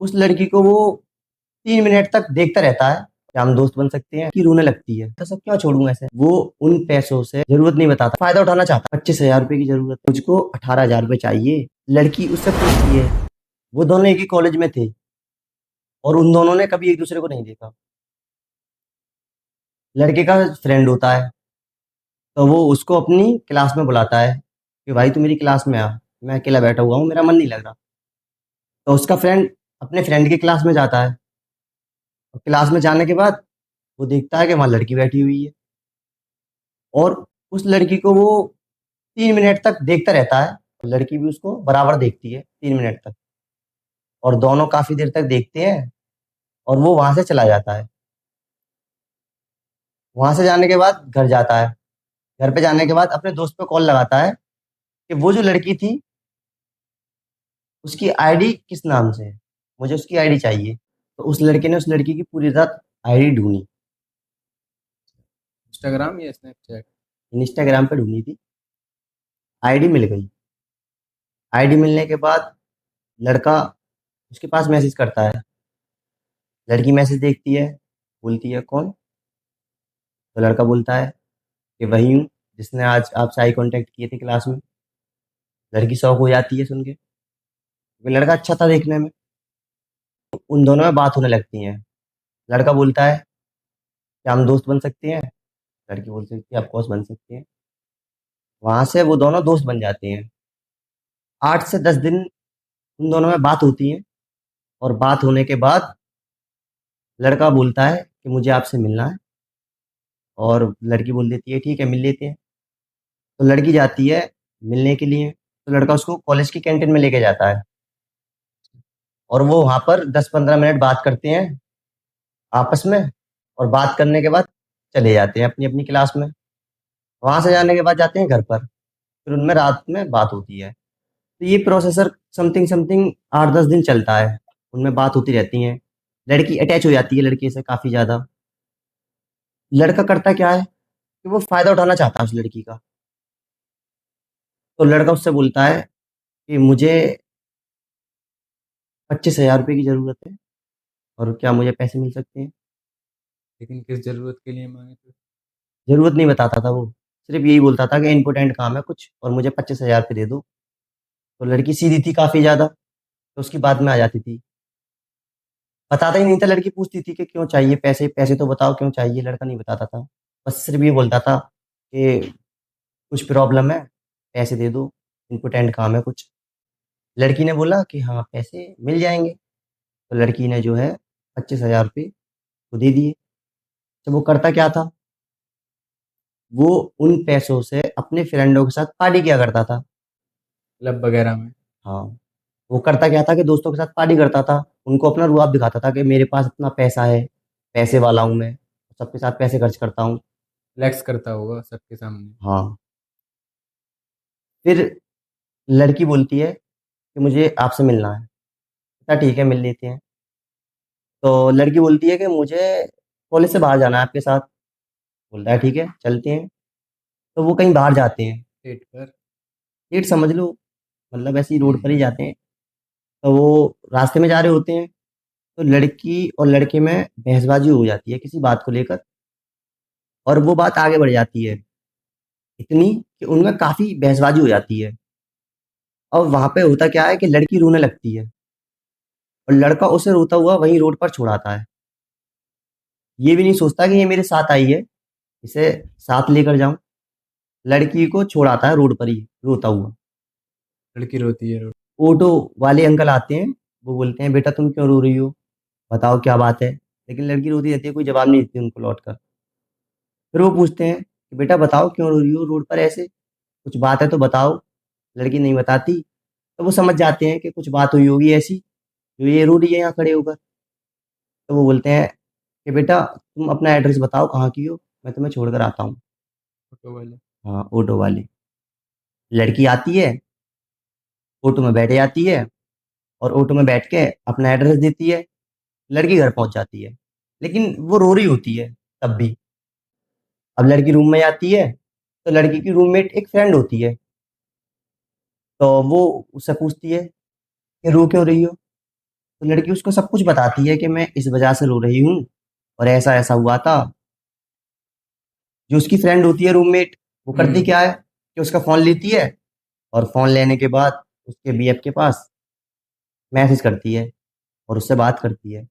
उस लड़की को वो 3 मिनट तक देखता रहता है, क्या हम दोस्त बन सकते हैं? कि रोने लगती है, तो सब क्यों छोड़ूंगा ऐसे? वो उन पैसों से जरूरत नहीं बताता, फायदा उठाना चाहता। 25,000 रुपए की जरूरत, मुझको 18,000 रुपए चाहिए। लड़की उससे पूछती है, वो दोनों एक ही कॉलेज में थे और उन दोनों ने कभी एक दूसरे को नहीं देखा। लड़के का फ्रेंड होता है, तो वो उसको अपनी क्लास में बुलाता है कि भाई तू मेरी क्लास में आ, मैं अकेला बैठा हुआ हूँ, मेरा मन नहीं लग रहा। तो उसका फ्रेंड अपने फ्रेंड की क्लास में जाता है और क्लास में जाने के बाद वो देखता है कि वहाँ लड़की बैठी हुई है और उस लड़की को वो 3 मिनट तक देखता रहता है। लड़की भी उसको बराबर देखती है 3 मिनट तक, और दोनों काफी देर तक देखते हैं और वो वहां से चला जाता है। वहां से जाने के बाद घर जाता है। घर पे जाने के बाद अपने दोस्त पे कॉल लगाता है कि वो जो लड़की थी उसकी आईडी किस नाम से है, मुझे उसकी आईडी चाहिए। तो उस लड़के ने उस लड़की की पूरी रात आईडी ढूंढी, इंस्टाग्राम या स्नैपचैट? इंस्टाग्राम पे ढूंढी थी। आईडी मिल गई। आईडी मिलने के बाद लड़का उसके पास मैसेज करता है। लड़की मैसेज देखती है, बोलती है कौन? तो लड़का बोलता है कि वही हूँ जिसने आज आपसे आई कांटेक्ट किए थे क्लास में। लड़की शौक हो जाती है सुन के, क्योंकि लड़का अच्छा था देखने में। उन दोनों में बात होने लगती है। लड़का बोलता है क्या हम दोस्त बन सकते हैं? लड़की बोल सकती है ऑफकोर्स बन सकते हैं। वहां से वो दोनों दोस्त बन जाते हैं। 8 से 10 दिन उन दोनों में बात होती है और बात होने के बाद लड़का बोलता है कि मुझे आपसे मिलना है, और लड़की बोल देती है ठीक है मिल लेते हैं। तो लड़की जाती है मिलने के लिए, तो लड़का उसको कॉलेज की कैंटीन में लेके जाता है और वो वहां पर 10-15 मिनट बात करते हैं आपस में, और बात करने के बाद चले जाते हैं अपनी अपनी क्लास में। वहां से जाने के बाद जाते हैं घर पर, फिर उनमें रात में बात होती है। तो ये प्रोसेसर समथिंग समथिंग 8-10 दिन चलता है, उनमें बात होती रहती है। लड़की अटैच हो जाती है लड़के से काफी ज्यादा। लड़का करता क्या है कि वो फायदा उठाना चाहता है उस लड़की का। तो लड़का उससे बोलता है कि मुझे 25,000 रुपये की जरूरत है, और क्या मुझे पैसे मिल सकते हैं? लेकिन किस ज़रूरत के लिए माँगे थे? जरूरत नहीं बताता था वो, सिर्फ यही बोलता था कि इम्पोर्टेंट काम है कुछ और मुझे 25,000 रुपये दे दो। तो लड़की सीधी थी काफी ज्यादा, तो उसकी बात में आ जाती थी। बताता ही नहीं था, लड़की पूछती थी कि क्यों चाहिए पैसे, पैसे तो बताओ क्यों चाहिए। लड़का नहीं बताता था, बस सिर्फ ये बोलता था कि कुछ प्रॉब्लम है, पैसे दे दो, इम्पोर्टेंट काम है कुछ। लड़की ने बोला कि हाँ पैसे मिल जाएंगे। तो लड़की ने जो है 25,000 रुपये को दे दिए। तो वो करता क्या था, वो उन पैसों से अपने फ्रेंडों के साथ पार्टी किया करता था। क्लब वगैरह में? हाँ, वो करता क्या था कि दोस्तों के साथ पार्टी करता था, उनको अपना रुआब दिखाता था कि मेरे पास इतना पैसा है, पैसे वाला हूँ मैं, सबके साथ पैसे खर्च करता हूँ। फ्लेक्स करता होगा सबके सामने। हाँ। फिर लड़की बोलती है कि मुझे आपसे मिलना है। अच्छा ठीक है मिल लेते हैं। तो लड़की बोलती है कि मुझे कॉलेज से बाहर जाना है आपके साथ। बोलता है ठीक है चलते हैं। तो वो कहीं बाहर जाते हैं, डेट पर? सीट समझ लो, मतलब ऐसे ही रोड पर ही हुँ। जाते हैं। तो वो रास्ते में जा रहे होते हैं, तो लड़की और लड़के में बहसबाजी हो जाती है किसी बात को लेकर, और वो बात आगे बढ़ जाती है इतनी कि उनमें काफी बहसबाजी हो जाती है। और वहां पे होता क्या है कि लड़की रोने लगती है और लड़का उसे रोता हुआ वहीं रोड पर छुड़ाता है। ये भी नहीं सोचता कि ये मेरे साथ आई है, इसे साथ लेकर जाऊं। लड़की को छोड़ाता है रोड पर ही रोता हुआ। लड़की रोती है रो ऑटो वाले अंकल आते हैं, वो बोलते हैं बेटा तुम क्यों रो रही हो, बताओ क्या बात है। लेकिन लड़की रोती रहती है, कोई जवाब नहीं देती उनको लौट कर। फिर वो पूछते हैं कि बेटा बताओ क्यों रो रही हो रोड पर ऐसे, कुछ बात है तो बताओ। लड़की नहीं बताती। तो वो समझ जाते हैं कि कुछ बात हुई होगी ऐसी जो ये रो रही है यहाँ खड़े होकर। तो वो बोलते हैं कि बेटा तुम अपना एड्रेस बताओ कहाँ की हो, मैं तुम्हें छोड़कर आता हूँ। ऑटो वाले। हाँ ऑटो वाले। लड़की आती है, ऑटो में बैठ जाती है और ऑटो में बैठ के अपना एड्रेस देती है। लड़की घर पहुंच जाती है, लेकिन वो रो रही होती है तब भी। अब लड़की रूम में आती है, तो लड़की की रूममेट एक फ्रेंड होती है। तो वो उससे पूछती है कि रो क्यों रही हो। तो लड़की उसको सब कुछ बताती है कि मैं इस वजह से रो रही हूँ और ऐसा ऐसा हुआ था। जो उसकी फ्रेंड होती है रूममेट, वो करती हम्म। क्या है कि उसका फोन लेती है और फोन लेने के बाद उसके बीएफ के पास मैसेज करती है और उससे बात करती है।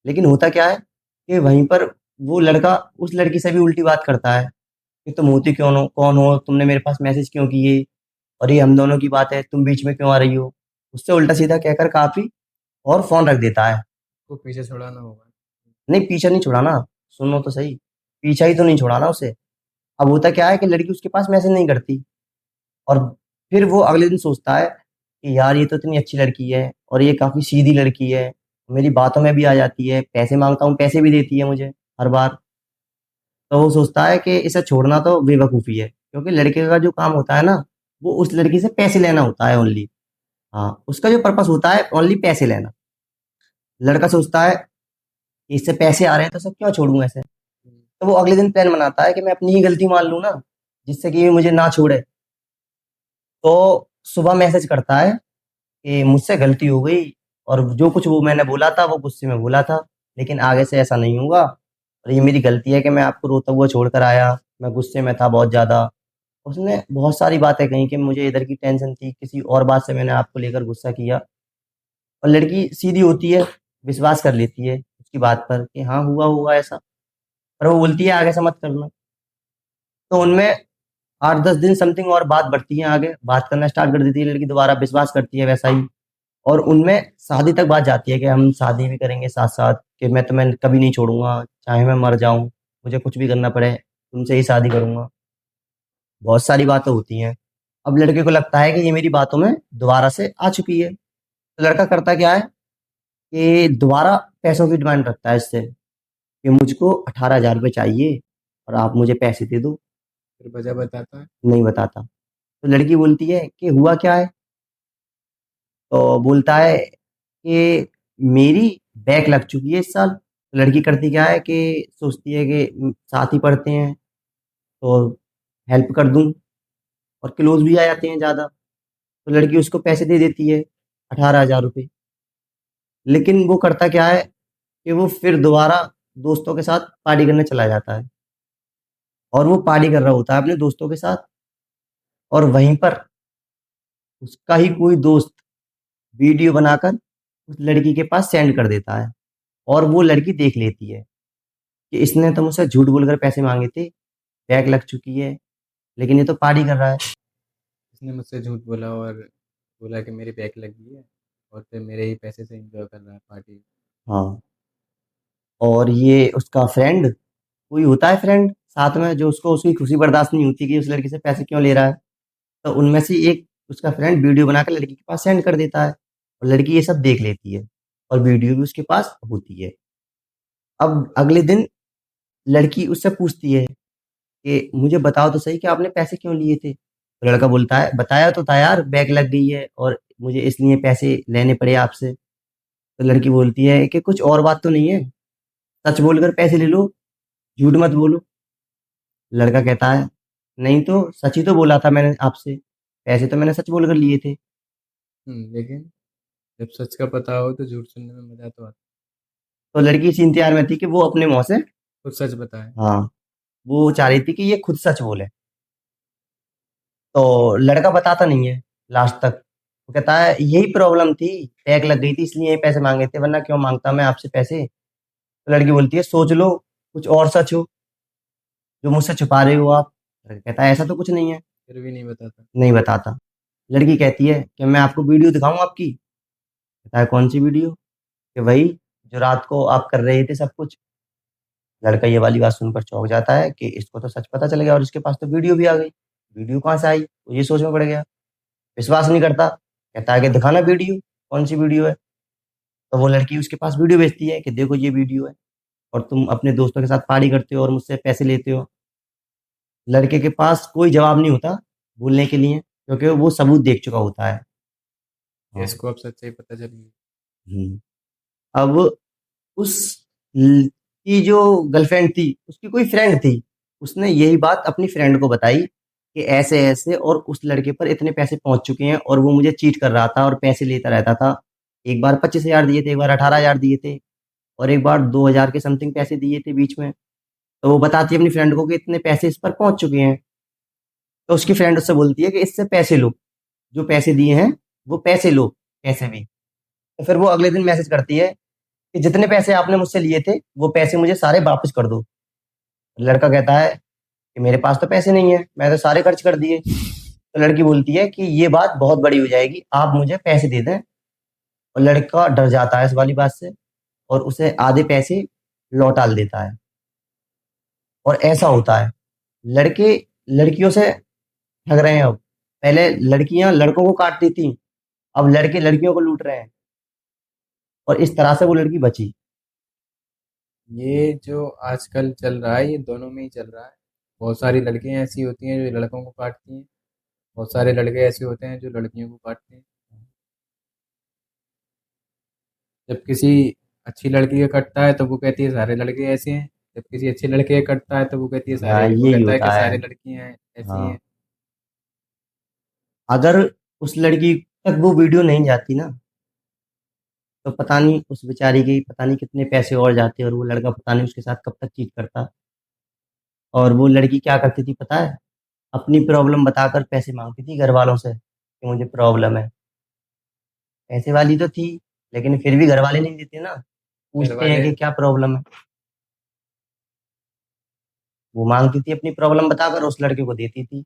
लेकिन होता क्या है कि वहीं पर वो लड़का उस लड़की से भी उल्टी बात करता है कि तुम होती कौन हो, तुमने मेरे पास मैसेज क्यों किए, और ये हम दोनों की बात है, तुम बीच में क्यों आ रही हो। उससे उल्टा सीधा कहकर काफी और फोन रख देता है। को पीछे छुड़ाना होगा। नहीं, पीछा नहीं छुड़ाना, सुनो तो सही, पीछा ही तो नहीं छुड़ाना उसे। अब होता क्या है कि लड़की उसके पास मैसेज नहीं करती और फिर वो अगले दिन सोचता है कि यार ये तो इतनी अच्छी लड़की है और ये काफी सीधी लड़की है, मेरी बातों में भी आ जाती है, पैसे मांगता हूँ पैसे भी देती है मुझे हर बार। तो वो सोचता है कि इसे छोड़ना तो बेवकूफ़ी है, क्योंकि लड़के का जो काम होता है ना, वो उस लड़की से पैसे लेना होता है ओनली। हाँ, उसका जो पर्पस होता है ओनली पैसे लेना। लड़का सोचता है कि इससे पैसे आ रहे हैं तो सब क्यों छोड़ूं ऐसे। हम्म। तो वो अगले दिन प्लान बनाता है कि मैं अपनी ही गलती मान लूं ना, जिससे कि ये मुझे ना छोड़े। तो सुबह मैसेज करता है कि मुझसे गलती हो गई और जो कुछ वो मैंने बोला था वो गुस्से में बोला था, लेकिन आगे से ऐसा नहीं होगा और ये मेरी गलती है कि मैं आपको रोता हुआ छोड़ कर आया, मैं गुस्से में था बहुत ज़्यादा। उसने बहुत सारी बातें कही कि मुझे इधर की टेंशन थी, किसी और बात से मैंने आपको लेकर गुस्सा किया। और लड़की सीधी होती है, विश्वास कर लेती है उसकी बात पर कि हाँ हुआ होगा ऐसा, पर वो बोलती है आगे से मत करना। तो उनमें 8-10 दिन समथिंग और बात बढ़ती है, आगे बात करना स्टार्ट कर देती है लड़की, दोबारा विश्वास करती है वैसा ही। और उनमें शादी तक बात जाती है कि हम शादी भी करेंगे साथ साथ, कि मैं तुम्हें कभी नहीं छोड़ूंगा, चाहे मैं मर जाऊं, मुझे कुछ भी करना पड़े, तुमसे ही शादी करूंगा। बहुत सारी बातें होती हैं। अब लड़के को लगता है कि ये मेरी बातों में दोबारा से आ चुकी है, तो लड़का करता क्या है कि दोबारा पैसों की डिमांड रखता है इससे कि मुझको 18,000 रुपये चाहिए और आप मुझे पैसे दे दो। फिर वजह बताता है। नहीं बताता। तो लड़की बोलती है कि हुआ क्या है। तो बोलता है कि मेरी बैक लग चुकी है इस साल। तो लड़की करती क्या है कि सोचती है कि साथ ही पढ़ते हैं तो हेल्प कर दूं, और क्लोज भी आ जाते हैं ज़्यादा। तो लड़की उसको पैसे दे देती है, 18,000 रुपये। लेकिन वो करता क्या है कि वो फिर दोबारा दोस्तों के साथ पार्टी करने चला जाता है, और वो पार्टी कर रहा होता है अपने दोस्तों के साथ, और वहीं पर उसका ही कोई दोस्त वीडियो बनाकर उस लड़की के पास सेंड कर देता है, और वो लड़की देख लेती है कि इसने तो मुझसे झूठ बोलकर पैसे मांगे थे, बैग लग चुकी है, लेकिन ये तो पार्टी कर रहा है। इसने मुझसे झूठ बोला और बोला कि मेरी बैक लगी है और फिर मेरे ही पैसे से एंजॉय कर रहा है पार्टी। हाँ, और ये उसका फ्रेंड, कोई होता है फ्रेंड साथ में जो उसको उसकी खुशी बर्दाश्त नहीं होती कि उस लड़की से पैसे क्यों ले रहा है। तो उनमें से एक उसका फ्रेंड वीडियो बनाकर लड़की के पास सेंड कर देता है, और लड़की ये सब देख लेती है और वीडियो भी उसके पास होती है। अब अगले दिन लड़की उससे पूछती है कि मुझे बताओ तो सही कि आपने पैसे क्यों लिए थे। तो लड़का बोलता है बताया तो था यार, बैग लग गई है और मुझे इसलिए पैसे लेने पड़े आपसे। तो लड़की बोलती है कि कुछ और बात तो नहीं है, सच बोलकर पैसे ले लो, झूठ मत बोलो। लड़का कहता है नहीं तो सच ही तो बोला था मैंने आपसे, पैसे तो मैंने सच बोलकर लिए थे। लेकिन जब सच का पता हो तो झूठ सुनने में मज़ा तो आता तो लड़की इसी इंतजार में थी कि वो अपने मुंह से, है। खुद सच बताए। हाँ, वो चाह रही थी कि ये खुद सच बोले। तो लड़का बताता नहीं है लास्ट तक। वो कहता है यही प्रॉब्लम थी, टैग लग गई थी इसलिए ये पैसे मांगे थे, वरना क्यों मांगता मैं आपसे पैसे। तो लड़की बोलती है सोच लो, कुछ और सच हो जो मुझसे छुपा रहे हो आप। लड़का कहता है ऐसा तो कुछ नहीं है। फिर भी नहीं बताता। नहीं बताता। लड़की कहती है कि मैं आपको वीडियो दिखाऊं आपकी। कहता है कौन सी वीडियो। कि वही जो रात को आप कर रहे थे सब कुछ। लड़का ये वाली बात सुनकर चौंक जाता है कि इसको तो सच पता चल गया और इसके पास तो वीडियो भी आ गई। वीडियो कहाँ से आई, वो ये सोच में पड़ गया, विश्वास नहीं करता। कहता है कि दिखाना वीडियो, कौन सी वीडियो है। तो वो लड़की उसके पास वीडियो भेजती है कि देखो ये वीडियो है, और तुम अपने दोस्तों के साथ पार्टी करते हो और मुझसे पैसे लेते हो। लड़के के पास कोई जवाब नहीं होता बोलने के लिए, क्योंकि वो सबूत देख चुका होता है। कि हाँ। इसको अब सच्चाई पता चल गई। हम्म। अब उस की जो गर्लफ्रेंड थी उसकी कोई फ्रेंड थी, उसने यही बात अपनी फ्रेंड को बताई कि ऐसे ऐसे और उस लड़के पर इतने पैसे पहुंच चुके हैं और वो मुझे चीट कर रहा था और पैसे लेता रहता था। एक बार 25,000 दिए थे, एक बार 18,000 दिए थे और एक बार 2,000 के समथिंग पैसे दिए थे बीच में। तो वो बताती है अपनी फ्रेंड को कि इतने पैसे इस पर पहुंच चुके हैं। तो उसकी फ्रेंड उससे बोलती है कि इससे पैसे लो, जो पैसे दिए हैं वो पैसे लो, पैसे भी। तो फिर वो अगले दिन मैसेज करती है कि जितने पैसे आपने मुझसे लिए थे वो पैसे मुझे सारे वापस कर दो। लड़का कहता है कि मेरे पास तो पैसे नहीं है, मैं तो सारे खर्च कर दिए। तो लड़की बोलती है कि ये बात बहुत बड़ी हो जाएगी, आप मुझे पैसे दे दें। और लड़का डर जाता है इस वाली बात से और उसे आधे पैसे लौटा देता है। और ऐसा होता है, लड़के लड़कियों से ठग रहे हैं अब। पहले लड़कियां लड़कों को काटती थी, अब लड़के लड़कियों को लूट रहे हैं। और इस तरह से वो लड़की बची। ये जो आजकल चल रहा है ये दोनों में ही चल रहा है। बहुत सारी लड़कियां ऐसी होती हैं जो लड़कों को काटती हैं, बहुत सारे लड़के ऐसे होते हैं जो लड़कियों को काटते हैं। जब किसी अच्छी लड़की का कटता है तो वो कहती है सारे लड़के ऐसे हैं, जब किसी अच्छे लड़के का कटता है तो वो कहती है हाँ, वो यही कहता है कि होता है। सारे लड़कियां ऐसी हाँ, हैं। अगर उस लड़की तक वो वीडियो नहीं जाती ना, तो पता नहीं उस बेचारी के पता नहीं कितने पैसे और जाते और वो लड़का पता नहीं उसके साथ कब तक चीट करता। और वो लड़की क्या करती थी पता है? अपनी प्रॉब्लम बताकर पैसे मांगती थी घर वालों से कि मुझे प्रॉब्लम है। पैसे वाली तो थी, लेकिन फिर भी घर वाले नहीं देते ना, घर पूछते हैं वाले कि क्या प्रॉब्लम है। वो मांगती थी अपनी प्रॉब्लम बताकर, उस लड़के को देती थी।